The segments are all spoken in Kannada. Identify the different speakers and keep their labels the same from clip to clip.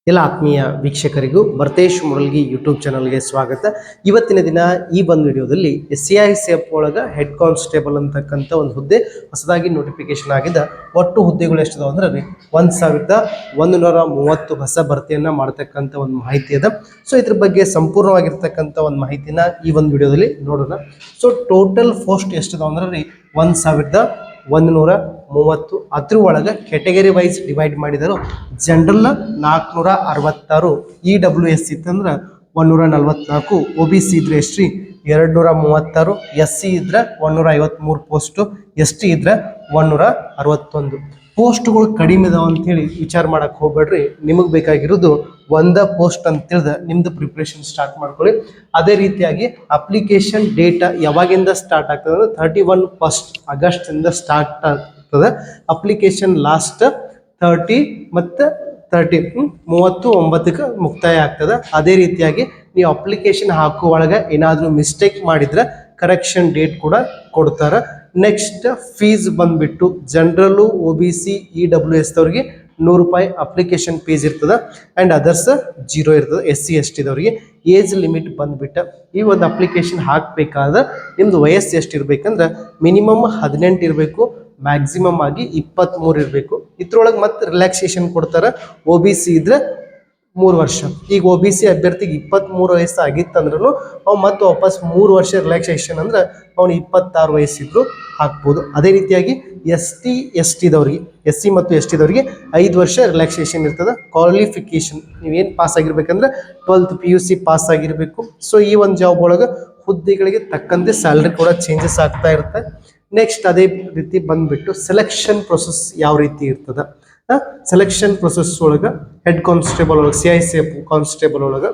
Speaker 1: ಎಲ್ಲ ಆತ್ಮೀಯ ವೀಕ್ಷಕರಿಗೂ ಭರತೇಶ್ ಮುರಳ್ಗಿ ಯೂಟ್ಯೂಬ್ ಚಾನಲ್ಗೆ ಸ್ವಾಗತ. ಇವತ್ತಿನ ದಿನ ಈ ಒಂದು ವಿಡಿಯೋದಲ್ಲಿ SCICF ಒಳಗ ಹೆಡ್ ಕಾನ್ಸ್ಟೇಬಲ್ ಅಂತಕ್ಕಂಥ ಒಂದು ಹುದ್ದೆ ಹೊಸದಾಗಿ ನೋಟಿಫಿಕೇಶನ್ ಆಗಿದೆ. ಒಟ್ಟು ಹುದ್ದೆಗಳು ಎಷ್ಟಿದಾವೆ ಅಂದ್ರೆ 1130 ಹೊಸ ಭರ್ತಿಯನ್ನ ಮಾಡ್ತಕ್ಕಂಥ ಒಂದು ಮಾಹಿತಿ ಇದೆ. ಸೊ ಇದ್ರ ಬಗ್ಗೆ ಸಂಪೂರ್ಣವಾಗಿರ್ತಕ್ಕಂಥ ಒಂದು ಮಾಹಿತಿನ ಈ ಒಂದು ವಿಡಿಯೋದಲ್ಲಿ ನೋಡೋಣ. ಸೊ ಟೋಟಲ್ ಪೋಸ್ಟ್ ಎಷ್ಟಿದಾವೆ ಅಂದ್ರೆ 1130. ಅದ್ರ ಒಳಗೆ ಕೆಟಗರಿ ವೈಸ್ ಡಿವೈಡ್ ಮಾಡಿದರು. ಜನರಲ್ 466, EWS ಇತ್ತಂದ್ರೆ 144, OBC ಇದ್ರೆ ಎಷ್ಟ್ರಿ 236, SC ಇದ್ರೆ 153 ಪೋಸ್ಟು, ST ಇದ್ರೆ 161. ಪೋಸ್ಟ್ಗಳು ಕಡಿಮೆ ಇದಾವೆ ಅಂತೇಳಿ ವಿಚಾರ ಮಾಡಕ್ಕೆ ಹೋಗ್ಬೇಡ್ರಿ. ನಿಮಗೆ ಬೇಕಾಗಿರೋದು ಒಂದ ಪೋಸ್ಟ್ ಅಂತ ತಿಳಿದ ನಿಮ್ದು ಪ್ರಿಪ್ರೇಷನ್ ಸ್ಟಾರ್ಟ್ ಮಾಡ್ಕೊಳ್ಳಿ. ಅದೇ ರೀತಿಯಾಗಿ ಅಪ್ಲಿಕೇಶನ್ ಡೇಟ್ ಯಾವಾಗಿಂದ ಸ್ಟಾರ್ಟ್ ಆಗ್ತದೆ ಅಂದ್ರೆ 31 ಆಗಸ್ಟ್ ಇಂದ ಸ್ಟಾರ್ಟ್ ಆಗ್ತದೆ. ಅಪ್ಲಿಕೇಶನ್ ಲಾಸ್ಟ್ 30 ಮತ್ತು 39ಕ್ಕೆ ಮುಕ್ತಾಯ ಆಗ್ತದೆ. ಅದೇ ರೀತಿಯಾಗಿ ನೀವು ಅಪ್ಲಿಕೇಶನ್ ಹಾಕೋ ಒಳಗೆ ಏನಾದರೂ ಮಿಸ್ಟೇಕ್ ಮಾಡಿದ್ರೆ ಕರೆಕ್ಷನ್ ಡೇಟ್ ಕೂಡ ಕೊಡ್ತಾರೆ. ನೆಕ್ಸ್ಟ್ ಫೀಸ್ ಬಂದ್ಬಿಟ್ಟು ಜನರಲ್ಲು, OBC, EWS ದವ್ರಿಗೆ 100 ರೂಪಾಯಿ ಅಪ್ಲಿಕೇಶನ್ ಫೀಸ್ ಇರ್ತದೆ. ಆ್ಯಂಡ್ ಅದರ್ಸ್ 0 ಇರ್ತದೆ. SC ST ದವ್ರಿಗೆ ಏಜ್ ಲಿಮಿಟ್ ಬಂದ್ಬಿಟ್ಟು ಈ ಒಂದು ಅಪ್ಲಿಕೇಶನ್ ಹಾಕಬೇಕಾದ್ರೆ ನಿಮ್ದು ವಯಸ್ಸು ಎಷ್ಟು ಇರಬೇಕಂದ್ರೆ ಮಿನಿಮಮ್ 18 ಇರಬೇಕು, ಮ್ಯಾಕ್ಸಿಮಮ್ ಆಗಿ 23 ಇರಬೇಕು. ಇದ್ರೊಳಗೆ ಮತ್ತೆ ರಿಲ್ಯಾಕ್ಸೇಷನ್ ಕೊಡ್ತಾರೆ. OBC ಇದ್ರೆ 3 ವರ್ಷ. ಈಗ OBC ಅಭ್ಯರ್ಥಿಗೆ 23 ವಯಸ್ಸು ಆಗಿತ್ತಂದ್ರೂ ಅವ್ನು ಮತ್ತೆ ವಾಪಸ್ 3 ವರ್ಷ ರಿಲ್ಯಾಕ್ಸೇಷನ್ ಅಂದ್ರೆ ಅವನು 26 ವಯಸ್ಸಿದ್ರು ಹಾಕ್ಬೋದು. ಅದೇ ರೀತಿಯಾಗಿ ST ST ದವ್ರಿಗೆ, SC ಮತ್ತು ST ದವ್ರಿಗೆ 5 ವರ್ಷ ರಿಲ್ಯಾಕ್ಸೇಷನ್ ಇರ್ತದೆ. ಕ್ವಾಲಿಫಿಕೇಶನ್ ನೀವೇನು ಪಾಸ್ ಆಗಿರ್ಬೇಕಂದ್ರೆ 12th PUC ಪಾಸ್ ಆಗಿರಬೇಕು. ಸೊ ಈ ಒಂದು ಜಾಬ್ ಒಳಗೆ ಹುದ್ದೆಗಳಿಗೆ ತಕ್ಕಂತೆ ಸ್ಯಾಲ್ರಿ ಕೂಡ ಚೇಂಜಸ್ ಆಗ್ತಾ ಇರುತ್ತೆ. ನೆಕ್ಸ್ಟ್ ಅದೇ ರೀತಿ ಬಂದ್ಬಿಟ್ಟು ಸೆಲೆಕ್ಷನ್ ಪ್ರೊಸೆಸ್ ಯಾವ ರೀತಿ ಇರ್ತದೆ. ಸೆಲೆಕ್ಷನ್ ಪ್ರೊಸೆಸ್ ಒಳಗೆ ಹೆಡ್ ಕಾನ್ಸ್ಟೇಬಲ್ ಒಳಗೆ CICF ಕಾನ್ಸ್ಟೇಬಲ್ ಒಳಗೆ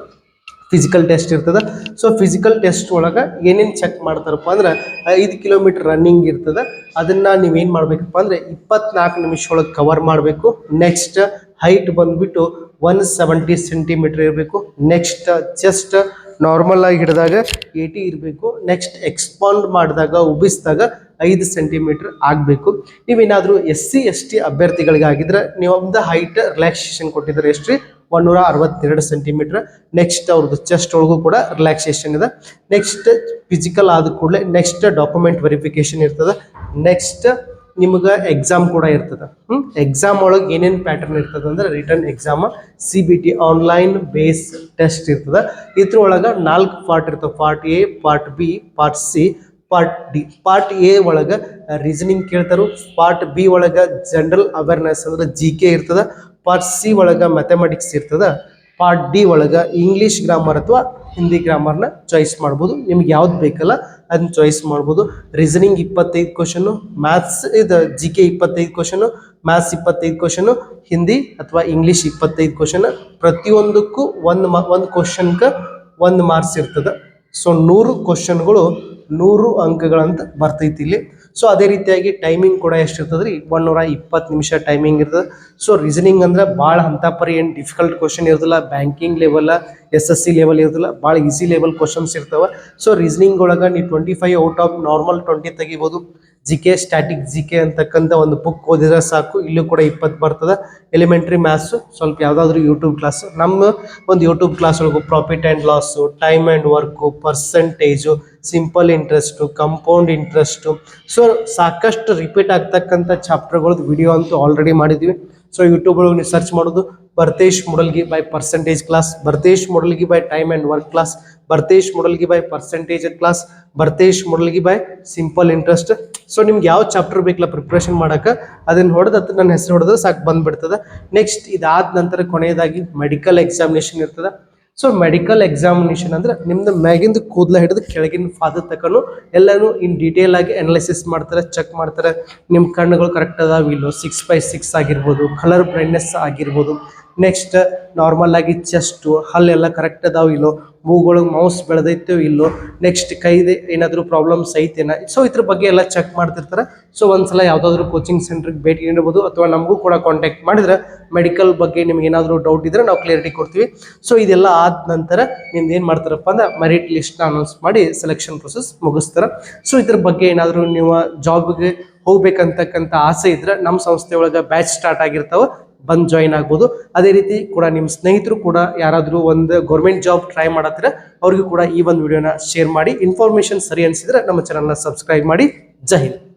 Speaker 1: ಫಿಸಿಕಲ್ ಟೆಸ್ಟ್ ಇರ್ತದೆ. ಸೊ ಫಿಸಿಕಲ್ ಟೆಸ್ಟ್ ಒಳಗೆ ಏನೇನು ಚೆಕ್ ಮಾಡ್ತಾರಪ್ಪ ಅಂದ್ರೆ 5 ಕಿಲೋಮೀಟರ್ ರನ್ನಿಂಗ್ ಇರ್ತದೆ. ಅದನ್ನು ನೀವೇನು ಮಾಡಬೇಕಪ್ಪ ಅಂದರೆ 24 ನಿಮಿಷ ಒಳಗೆ ಕವರ್ ಮಾಡಬೇಕು. ನೆಕ್ಸ್ಟ್ ಹೈಟ್ ಬಂದ್ಬಿಟ್ಟು 170 ಸೆಂಟಿಮೀಟರ್ ಇರಬೇಕು. ನೆಕ್ಸ್ಟ್ ಚೆಸ್ಟ್ ನಾರ್ಮಲ್ ಆಗಿ ಹಿಡಿದಾಗ 80 ಇರಬೇಕು. ನೆಕ್ಸ್ಟ್ ಎಕ್ಸ್ಪಾಂಡ್ ಮಾಡಿದಾಗ ಉಬ್ಬಿಸಿದಾಗ 5 ಸೆಂಟಿಮೀಟರ್ ಆಗಬೇಕು. ನೀವೇನಾದರೂ SC ST ಅಭ್ಯರ್ಥಿಗಳಿಗಾಗಿದ್ರೆ ನೀವೊಂದು ಹೈಟ್ ರಿಲ್ಯಾಕ್ಸೇಷನ್ ಕೊಟ್ಟಿದ್ದಾರೆ ಎಷ್ಟ್ರಿ 162 ಸೆಂಟಿಮೀಟರ್. ನೆಕ್ಸ್ಟ್ ಅವ್ರದ್ದು ಚೆಸ್ಟ್ ಒಳಗೂ ಕೂಡ ರಿಲ್ಯಾಕ್ಸೇಷನ್ ಇದೆ. ನೆಕ್ಸ್ಟ್ ಫಿಸಿಕಲ್ ಆದ ಕೂಡಲೇ ನೆಕ್ಸ್ಟ್ ಡಾಕ್ಯುಮೆಂಟ್ ವೆರಿಫಿಕೇಶನ್ ಇರ್ತದೆ. ನೆಕ್ಸ್ಟ್ ನಿಮ್ಗೆ ಎಕ್ಸಾಮ್ ಕೂಡ ಇರ್ತದೆ. ಎಕ್ಸಾಮ್ ಒಳಗೆ ಏನೇನು ಪ್ಯಾಟರ್ನ್ ಇರ್ತದೆ ಅಂದ್ರೆ return exam, CBT online base test ಇರ್ತದೆ. ಇದ್ರೊಳಗೆ 4 ಪಾರ್ಟ್ ಇರ್ತವೆ. Part A, part B, part C, part D. Part A ಒಳಗೆ ರೀಸನಿಂಗ್ ಕೇಳ್ತಾರು. ಪಾರ್ಟ್ B ಒಳಗೆ ಜನರಲ್ ಅವೇರ್ನೆಸ್ ಅಂದ್ರೆ GK ಇರ್ತದೆ. ಪಾರ್ಟ್ C ಒಳಗೆ ಮ್ಯಾಥಮೆಟಿಕ್ಸ್ ಇರ್ತದೆ. ಪಾರ್ಟ್ D ಒಳಗೆ ಇಂಗ್ಲೀಷ್ ಗ್ರಾಮರ್ ಅಥವಾ ಹಿಂದಿ ಗ್ರಾಮರ್ನ ಚಾಯ್ಸ್ ಮಾಡ್ಬೋದು. ನಿಮ್ಗೆ ಯಾವ್ದು ಬೇಕಲ್ಲ ಅದನ್ನ ಚಾಯ್ಸ್ ಮಾಡ್ಬೋದು. ರೀಸನಿಂಗ್ 25 ಕ್ವಶನು, ಮ್ಯಾಥ್ಸ್ ಇದು GK 25 question, maths 25 question, Hindi ಅಥವಾ ಇಂಗ್ಲೀಷ್ 25 ಕ್ವಶನ್. ಪ್ರತಿಯೊಂದಕ್ಕೂ ಒಂದು ಕ್ವಶನ್ಗೆ 1 ಮಾರ್ಕ್ಸ್ ಇರ್ತದೆ. ಸೊ 100 ಕ್ವಶನ್ಗಳು 100 ಅಂಕಗಳಂತ ಬರ್ತೈತಿ ಇಲ್ಲಿ. ಸೊ ಅದೇ ರೀತಿಯಾಗಿ ಟೈಮಿಂಗ್ ಕೂಡ ಎಷ್ಟಿರ್ತದೆ ರೀ 120 ನಿಮಿಷ ಟೈಮಿಂಗ್ ಇರ್ತದೆ. ಸೊ ರೀಸನಿಂಗ್ ಅಂದ್ರೆ ಭಾಳ ಹಂತಾಪರಿ ಏನು ಡಿಫಿಕಲ್ಟ್ ಕ್ವಶನ್ ಇರೋದಿಲ್ಲ. ಬ್ಯಾಂಕಿಂಗ್ ಲೆವೆಲ್, SSC ಲೆವೆಲ್ ಇರೋದಿಲ್ಲ. ಭಾಳ ಈಸಿ ಲೆವೆಲ್ ಕ್ವಶನ್ಸ್ ಇರ್ತವೆ. ಸೊ ರೀಸನಿಂಗ್ ಒಳಗೆ ನೀವು 25 ಔಟ್ ಆಫ್ ನಾರ್ಮಲ್ 20 ತೆಗಿಬೋದು. GK ಸ್ಟ್ಯಾಟಿಕ್ GK ಅಂತಕ್ಕಂಥ ಒಂದು ಬುಕ್ ಓದಿದ್ರೆ ಸಾಕು. ಇಲ್ಲೂ ಕೂಡ 20 ಬರ್ತದೆ. ಎಲಿಮೆಂಟ್ರಿ ಮ್ಯಾಥ್ಸು ಸ್ವಲ್ಪ ಯಾವುದಾದ್ರೂ ಯೂಟ್ಯೂಬ್ ಕ್ಲಾಸ್, ನಮ್ಮ ಒಂದು ಯೂಟ್ಯೂಬ್ ಕ್ಲಾಸ್ ಒಳಗೂ profit and loss, time and work, percentage, simple interest, compound interest. So ಸಾಕಷ್ಟು ರಿಪೀಟ್ ಆಗ್ತಕ್ಕಂಥ ಚಾಪ್ಟರ್ಗಳದ್ದು ವಿಡಿಯೋ ಅಂತೂ ಆಲ್ರೆಡಿ ಮಾಡಿದ್ವಿ. ಸೊ ಯೂಟ್ಯೂಬ್ ಒಳಗೆ ನೀವು ಸರ್ಚ್ ಮಾಡೋದು Bharatesh Muralgi by percentage class, Bharatesh Muralgi by time and work class, Bharatesh Muralgi by percentage class, Bharatesh Muralgi by simple interest. So ನಿಮ್ಗೆ ಯಾವ ಚಾಪ್ಟರ್ ಬೇಕಲ್ಲ ಪ್ರಿಪ್ರೇಷನ್ ಮಾಡೋಕೆ ಅದನ್ನು ಹೊಡೆದು ನನ್ನ ಹೆಸರು ಹೊಡೆದ್ರೆ ಸಾಕು ಬಂದುಬಿಡ್ತದೆ. ನೆಕ್ಸ್ಟ್ ಇದಾದ ನಂತರ ಕೊನೆಯದಾಗಿ ಮೆಡಿಕಲ್ ಎಕ್ಸಾಮಿನೇಷನ್ ಇರ್ತದೆ. ಸೊ ಮೆಡಿಕಲ್ ಎಕ್ಸಾಮಿನೇಷನ್ ಅಂದ್ರೆ ನಿಮ್ದು ಮ್ಯಾಗಿಂದ ಕೂದಲ ಹಿಡಿದು ಕೆಳಗಿನ ಪಾದ ತನಕನು ಎಲ್ಲನೂ ಇನ್ ಡೀಟೇಲ್ ಆಗಿ ಅನಲೈಸಿಸ್ ಮಾಡ್ತಾರೆ, ಚೆಕ್ ಮಾಡ್ತಾರೆ. ನಿಮ್ಮ ಕಣ್ಣುಗಳು ಕರೆಕ್ಟ್ ಅದಾವ ಇಲ್ಲೋ, 6/6 ಆಗಿರ್ಬೋದು, ಕಲರ್ ಬ್ರೈಟ್ನೆಸ್ ಆಗಿರ್ಬೋದು. ನೆಕ್ಸ್ಟ್ ನಾರ್ಮಲ್ ಆಗಿ ಚೆಸ್ಟು ಹಲ್ಲೆಲ್ಲ ಕರೆಕ್ಟ್ ಅದಾವ ಇಲ್ಲೋ, ಮೂಗೊಳಗೆ ಮೌಸ್ ಬೆಳೆದೈತೋ ಇಲ್ಲೋ, ನೆಕ್ಸ್ಟ್ ಕೈದೆ ಏನಾದರೂ ಪ್ರಾಬ್ಲಮ್ಸ್ ಐತೇನ. ಸೊ ಇದ್ರ ಬಗ್ಗೆ ಎಲ್ಲ ಚೆಕ್ ಮಾಡ್ತಿರ್ತಾರೆ. ಸೊ ಒಂದ್ಸಲ ಯಾವುದಾದ್ರೂ ಕೋಚಿಂಗ್ ಸೆಂಟ್ರಿಗೆ ಭೇಟಿ ನೀಡಬಹುದು ಅಥವಾ ನಮಗೂ ಕೂಡ ಕಾಂಟ್ಯಾಕ್ಟ್ ಮಾಡಿದ್ರೆ ಮೆಡಿಕಲ್ ಬಗ್ಗೆ ನಿಮ್ಗೆ ಏನಾದರೂ ಡೌಟ್ ಇದ್ರೆ ನಾವು ಕ್ಲಿಯರಿಟಿ ಕೊಡ್ತೀವಿ. ಸೊ ಇದೆಲ್ಲ ಆದ ನಂತರ ನಿಮ್ದು ಏನು ಮಾಡ್ತಾರಪ್ಪ ಅಂದ್ರೆ ಮೆರಿಟ್ ಲಿಸ್ಟ್ನ ಅನೌನ್ಸ್ ಮಾಡಿ ಸೆಲೆಕ್ಷನ್ ಪ್ರೊಸೆಸ್ ಮುಗಿಸ್ತಾರೆ. ಸೊ ಇದ್ರ ಬಗ್ಗೆ ಏನಾದರೂ ನೀವು ಜಾಬ್ಗೆ ಹೋಗ್ಬೇಕಂತಕ್ಕಂಥ ಆಸೆ ಇದ್ರೆ ನಮ್ಮ ಸಂಸ್ಥೆ ಒಳಗೆ ಬ್ಯಾಚ್ ಸ್ಟಾರ್ಟ್ ಆಗಿರ್ತಾವೆ. ಬಂದು ಜಾಯಿನ್ ಆಗ್ಬೋದು. ಅದೇ ರೀತಿ ಕೂಡ ನಿಮ್ಮ ಸ್ನೇಹಿತರು ಕೂಡ ಯಾರಾದರೂ ಒಂದು ಗೌರ್ಮೆಂಟ್ ಜಾಬ್ ಟ್ರೈ ಮಾಡತ್ತಿರ ಅವ್ರಿಗೂ ಕೂಡ ಈ ಒಂದು ವಿಡಿಯೋನ ಶೇರ್ ಮಾಡಿ. ಇನ್ಫಾರ್ಮೇಶನ್ ಸರಿ ಅನಿಸಿದ್ರೆ ನಮ್ಮ ಚಾನಲ್ನ ಸಬ್ಸ್ಕ್ರೈಬ್ ಮಾಡಿ. ಜೈ ಹಿಂದ್.